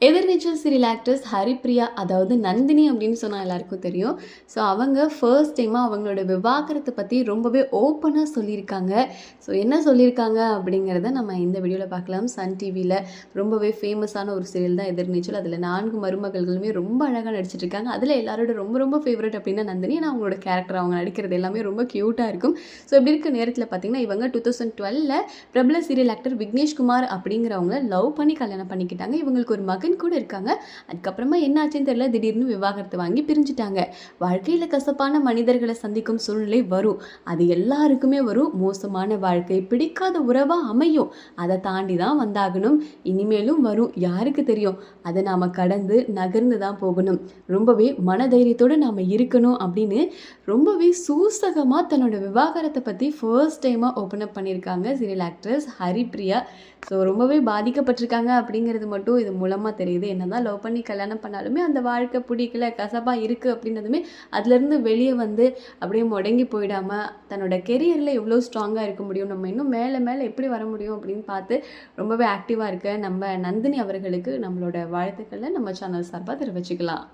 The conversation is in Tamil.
எதிர்நீச்சல் சீரியல் ஆக்ட்ரஸ் ஹரிப்ரியா, அதாவது நந்தினி அப்படின்னு சொன்னா எல்லாருக்கும் தெரியும். ஸோ அவங்க ஃபர்ஸ்ட் டைமா அவங்களோட விவாகரத்த பத்தி ரொம்பவே ஓப்பனா சொல்லியிருக்காங்க. ஸோ என்ன சொல்லியிருக்காங்க அப்படிங்கிறத நம்ம இந்த வீடியோல பார்க்கலாம். சன் டிவில ரொம்பவே ஃபேமஸான ஒரு சீரியல் தான் எதிர்நீச்சல். அதில் 4 மருமகள்களுமே ரொம்ப அழகா நடிச்சிட்டு இருக்காங்க. அதில் எல்லாரோட ரொம்ப ரொம்ப ஃபேவரட் அப்படின்னா நந்தினி. ஏன்னா அவங்களோட கேரக்டர், அவங்க நடிக்கிறது எல்லாமே ரொம்ப க்யூட்டாக இருக்கும். ஸோ இப்படி இருக்க நேரத்தில் பார்த்தீங்கன்னா, இவங்க 2012ல் பிரபல சீரியல் ஆக்டர் விக்னேஷ் குமார் அப்படிங்கிறவங்கள லவ் பண்ணி கல்யாணம் பண்ணிக்கிட்டாங்க. இவங்களுக்கு ஒரு மகன் கூட இருக்காங்க. அதுக்கப்புறமா என்ன ஆச்சுன்னு தெரியல, திடீர்னு விவாகரத்து வாங்கி பிரிஞ்சுட்டாங்க. வாழ்க்கையில் கசப்பான மனிதர்களை சந்திக்கும் சூழ்நிலை வரும். அது எல்லாருக்குமே வரும். மோசமான வாழ்க்கை, பிடிக்காத உறவா அமையும். அதை தாண்டி தான் வந்தாகணும். இனிமேலும் வரும். யாருக்கு தெரியும்? அதை நாம் கடந்து நகர்ந்து தான் போகணும். ரொம்பவே மனதைரியத்தோடு நாம் இருக்கணும் அப்படின்னு ரொம்பவே சூசகமாக தன்னோட விவாகரத்தை பற்றி ஃபர்ஸ்ட் டைமாக ஓப்பன் அப் பண்ணியிருக்காங்க சீரியல் ஆக்ட்ரஸ் ஹரிப்ரியா. ஸோ ரொம்பவே பாதிக்கப்பட்டிருக்காங்க அப்படிங்கிறது மட்டும் இது மூலமாக தெரியுது. என்னதான் லவ் பண்ணி கல்யாணம் பண்ணாலுமே அந்த வாழ்க்கை பிடிக்கல, கசப்பாக இருக்குது அப்படின்னதுமே அதுலேருந்து வெளியே வந்து அப்படியே முடங்கி போயிடாமல் தன்னோட கெரியரில் எவ்வளோ ஸ்ட்ராங்காக இருக்க முடியும், நம்ம இன்னும் மேலே மேலே எப்படி வர முடியும் அப்படின்னு பார்த்து ரொம்பவே ஆக்டிவாக இருக்க நம்ம நந்தினி அவர்களுக்கு நம்மளோட வாழ்த்துக்களை நம்ம சேனல் சார்பாக தெரிவிச்சுக்கலாம்.